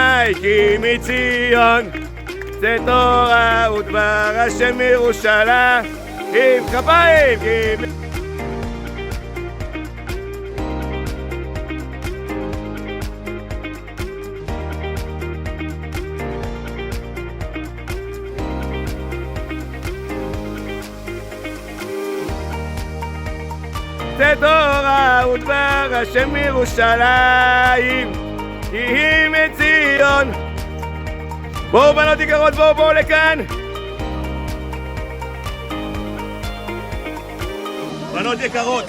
שמיים כי מציון זה תורה ודבר השם מירושלים עם כפיים כי זה תורה ודבר השם מירושלים כי היא מציון. בואו בנות יקרות, בואו לכאן. בנות יקרות,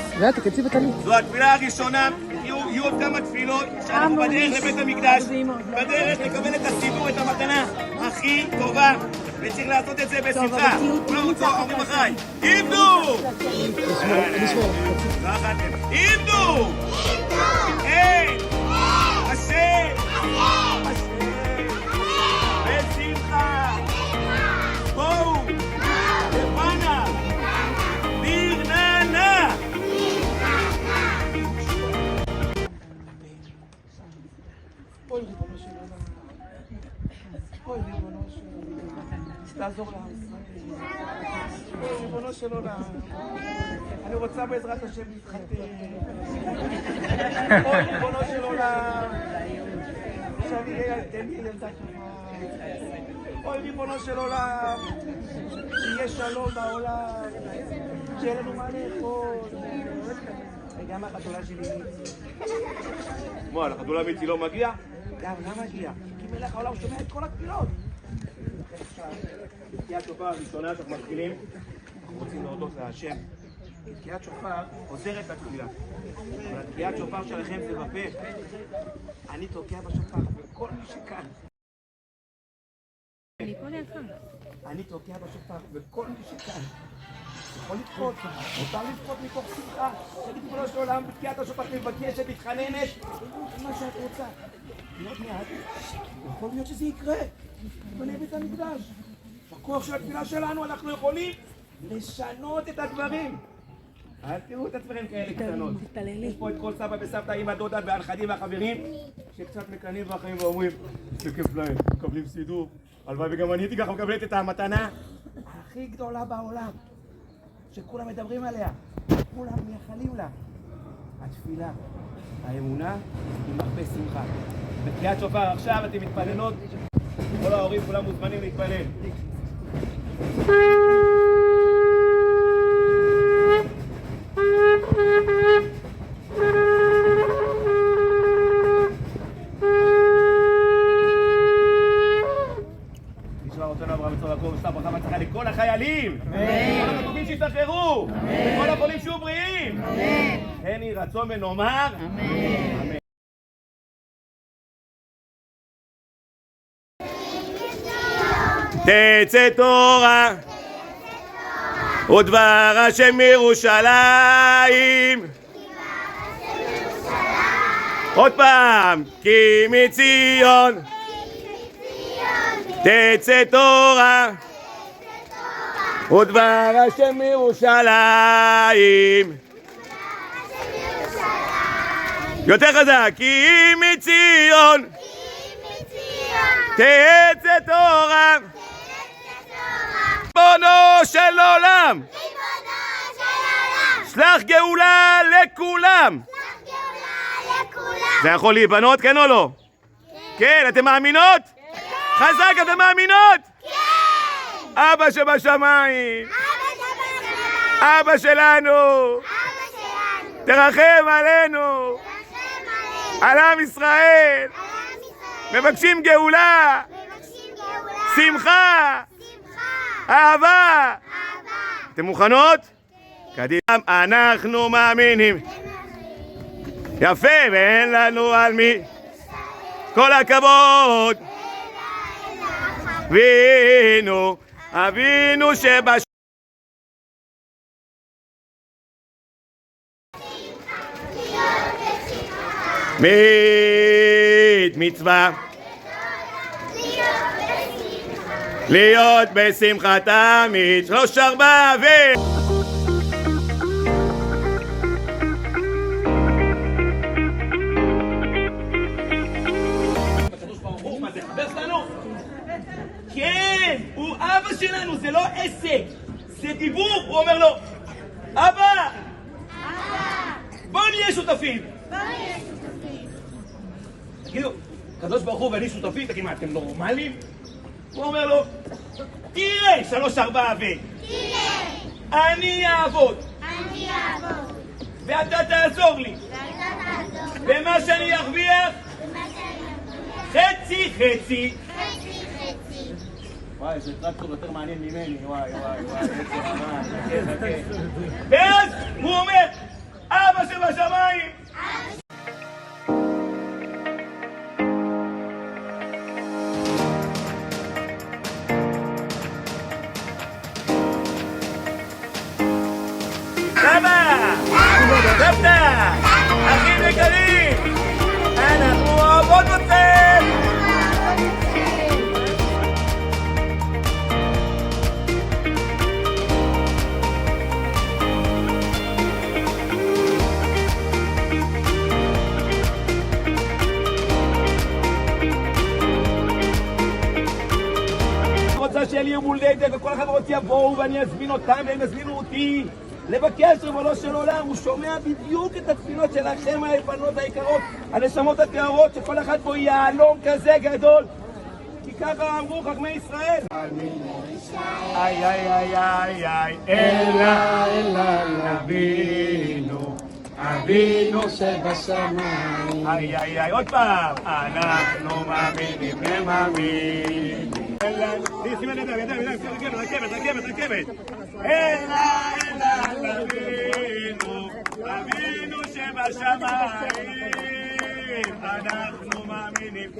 זו התפילה הראשונה, יהיו עוד כמה תפילות שאנחנו בדרך לבית המקדש, בדרך לקבל את הסידור, את המתנה הכי טובה, וצריך לעשות את זה בשמחה. כולם אומרים אחריי, עמדו! עמדו! היי! השם! בשמחה! בואו! לבנה! ברננה! אוי ריבונו של עולם, אוי ריבונו של עולם, תעזור לעם ישראל, אוי ריבונו של עולם, אני רוצה בעזרת השם להתחתן, אוי ריבונו של עולם, תן לי ילדה טובה, אוי ריבונו של עולם, שיהיה שלום בעולם, שיהיה לנו מה לאכול, וגם החתולה שלי מה, לחתולה מיצי לא מגיע? גם, לא מגיע, כי מלך העולם שומע את כל התפילות. תקיעת שופר הראשונה שאנחנו מתחילים, אנחנו רוצים להודות להשם. תקיעת שופר עוזרת לתפילה, אבל תקיעת שופר שלכם זה בפה. אני תוקע בשופר, וכל מי שכאן. אני תוקע בשופר, וכל מי שכאן. יכול לבכות, מותר לבכות מתוך שמחה. תגיד ריבונו של עולם, בתקיעת השופר מבקשת, מתחננת, מה שאת רוצה. עוד מעט, יכול להיות שזה יקרה. בנה בית המקדש. בכוח של התפילה שלנו אנחנו יכולים לשנות את הדברים. אל תראו את הדברים כאלה קטנות. יש פה את כל סבא וסבתא, אמא, דודה והנכדים והחברים שקצת מקנאים בחיים ואומרים זה כיף להם, מקבלים סידור. הלוואי וגם אני הייתי ככה מקבלת את המתנה הכי גדולה בעולם שכולם מדברים עליה, כולם מייחלים לה. התפילה, האמונה עם הרבה שמחה. בתקיעת שופר עכשיו אתם מתפללות, כל ההורים כולם מוזמנים להתפלל. נשמע אותנו אברהם בצור יעקב וסתיו ברכה והצלחה לכל החיילים, לכל החטופים שהשתחררו, לכל החולים שיהיו בריאים. כן יהי רצון ונאמר אמן. תצא תורה ודבר השם מירושלים. עוד פעם, כי מציון תצא תורה ודבר השם מירושלים. יותר חזק, כי מציון תצא תורה ריבונו של עולם, שלח גאולה לכולם. זה יכול להיבנות, כן או לא? כן, אתם מאמינות? חזק, אתם מאמינות? כן! אבא שבשמיים, אבא שלנו, תרחם עלינו, על עם ישראל, מבקשים גאולה, שמחה, אהבה. אתם מוכנות? קדימה. אנחנו מאמינים. יפה, ואין לנו על מי. כל הכבוד. אבינו שבש... מצווה להיות בשמחה תמיד. 3, 4 ו... הקדוש ברוך הוא הוא אבא שלנו, זה לא עסק, זה דיבור. הוא אומר לו, אבא! בואו נהיה שותפים. תגידו, הקדוש ברוך הוא ואני שותפים, תגיד, מה, אתם נורמליים? הוא אומר לו, תראה, 3, 4 אני אעבוד. ואתה תעזור לי. ומה שאני ארוויח, חצי. וואי, זה טרקטור יותר מעניין ממני, וואי, ואז הוא אומר, אבא שבשמיים! סבא! סבתא! אחים יקרים! אנחנו אוהבות אתכם! שיהיה לי יום הולדת וכל החברות יבואו ואני אזמין אותם והם יזמינו אותי לבקש ריבונו של עולם. הוא שומע בדיוק את התפילות שלכם הבנות היקרות, הנשמות הטהורות, שכל אחד פה יהלום כזה גדול, כי ככה אמרו חכמי ישראל. אלא אבינו שבשמיים. עוד פעם. אנחנו מאמינים ומאמינים. שימי לב, ידיים, רכבת. אלא אבינו שבשמיים. אנחנו מאמינים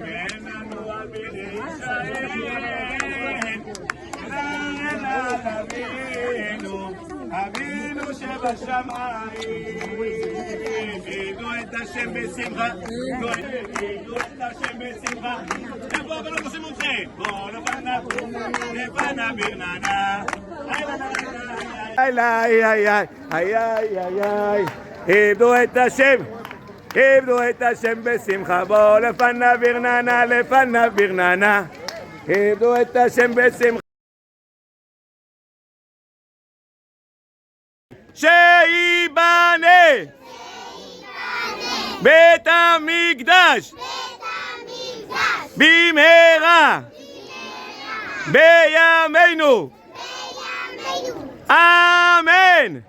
ואין לנו על בני ישראל. אבינו שבשמיים, עידו את השם בשמחה, עידו את השם בשמחה. איפה הבנות עושים אתכם? בואו לפנה ברננה. עידו את השם בשמחה, בואו לפנה ברננה. עידו את השם בשמחה. שיבנה בית המקדש במהרה בימינו, אמן.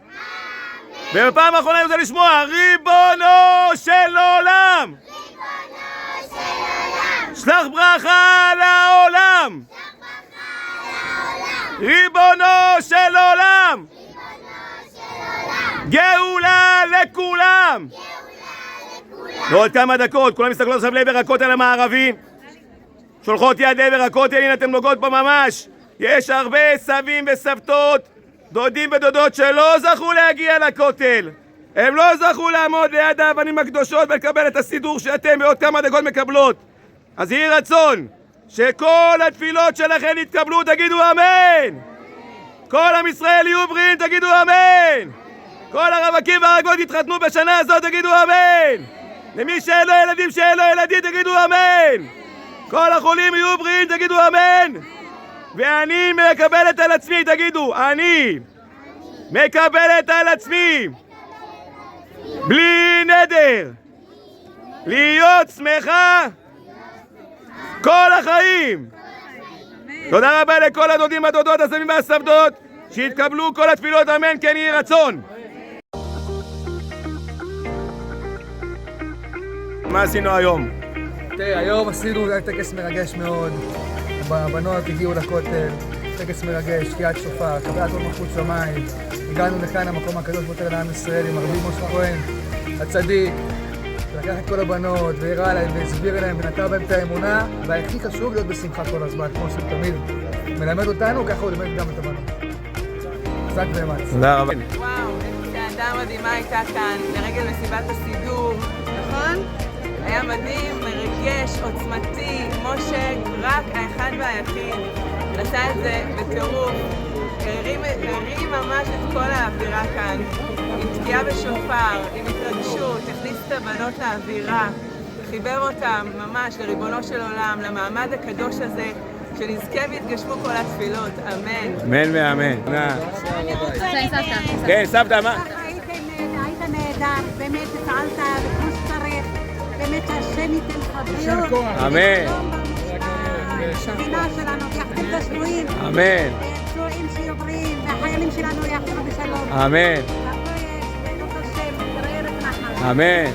ובפעם האחרונה אני רוצה לשמוע, ריבונו של עולם, שלח ברכה לעולם. ריבונו של עולם, גאולה לכולם. ועוד כמה דקות כולם מסתכלות עכשיו לעבר הכותל המערבי, שולחות יד לעבר הכותל. הנה אתם נוגעות פה ממש. יש הרבה סבים וסבתות, דודים ודודות שלא זכו להגיע לכותל. הם לא זכו לעמוד ליד האבנים הקדושות ולקבל את הסידור שאתם בעוד כמה דקות מקבלות. אז יהי רצון שכל התפילות שלכם יתקבלו, תגידו אמן. כל עם ישראל יהיו בריאים, תגידו אמן. כל הרווקים והרגות יתחתנו בשנה הזאת, תגידו אמן. למי שאין לו ילדים, שאין לו ילדים, תגידו אמן. כל החולים יהיו בריאים, תגידו אמן. ואני מקבלת על עצמי, תגידו, אני מקבלת על עצמי בלי נדר להיות שמחה כל החיים. תודה רבה לכל הדודים, הדודות, הסבים והסבתות, שיתקבלו כל התפילות, אמן, כן יהי רצון. מה עשינו היום? תראה, היום עשינו טקס מרגש מאוד. הבנות הגיעו לכותל, טקס מרגש, תקיעת שופר, קבלת עול מלכות שמיים. הגענו לכאן, המקום הקדוש ביותר לעם ישראל, עם הרבי משה כהן הצדיק. לקח את כל הבנות והראה להם והסביר להם ונטע בהם את האמונה, והכי חשוב להיות בשמחה כל הזמן, כמו שהוא תמיד מלמד אותנו, ככה הוא לימד גם את הבנות. חזק ואמץ. תודה רבה. וואו, איזה צעדה מדהימה הייתה כאן לרגל מסיבת הסידור, נכון? היה מדהים, מרגש, עוצמתי. משה, רק האחד והיחיד, עשה את זה בטירוף. הרים ממש את כל האווירה כאן, עם תקיעה בשופר, עם התרגשות, הכניס את הבנות לאווירה, חיבר אותם ממש לריבונו של עולם, למעמד הקדוש הזה, שנזכה ויתגשמו כל התפילות, אמן. אמן ואמן. כן, סבתא, מה? היית נהדר, באמת פעלת כמו שצריך, באמת שהשם ייתן לך בריאות. אמן. המדינה שלנו יחזיר את השבויים. אמן. פצועים שיהיו בריאים, והחיילים שלנו יחזרו בשלום. אמן. בעזרת השם, תראה ערב נחת. אמן.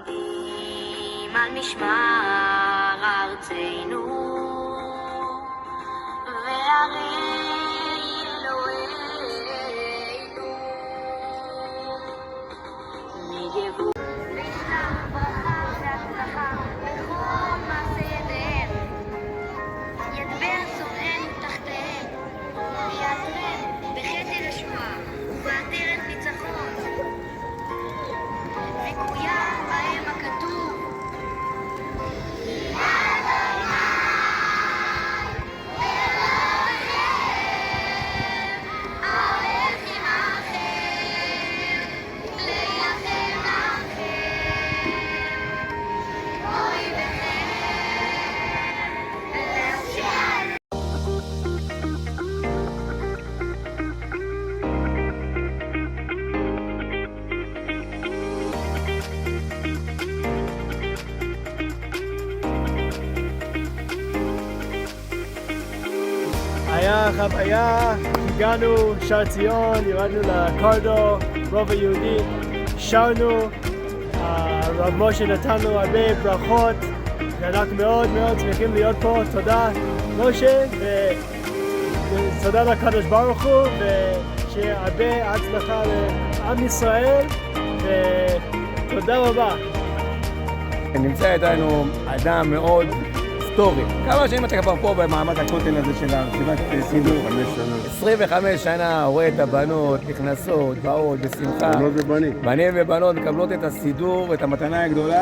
העומדים על משמר ארצנו וערי אלוהינו נגבו וישלח ברכה והצלחה בכל מעשה ידיהם ידבר שונאינו תחתיהם ויעטרם בכתר ישועה ובעטרת ניצחון וקוים בהם הכתוב היה חוויה, הגענו, שער ציון, ירדנו לקרדו, רובע יהודי, שרנו, הרב משה נתן לנו הרבה ברכות, ואנחנו מאוד מאוד שמחים להיות פה, תודה משה, ותודה לקדוש ברוך הוא, ושיהיה הרבה הצלחה לעם ישראל, ותודה רבה. נמצא איתנו אדם מאוד היסטורי. כמה שנים אתה כבר פה במעמד הכותל הזה של ישיבת סידור? 25 שנה, רואה את הבנות, נכנסות, באות, בשמחה. בנות ובנים. בנים ובנות מקבלות את הסידור, את המתנה הגדולה.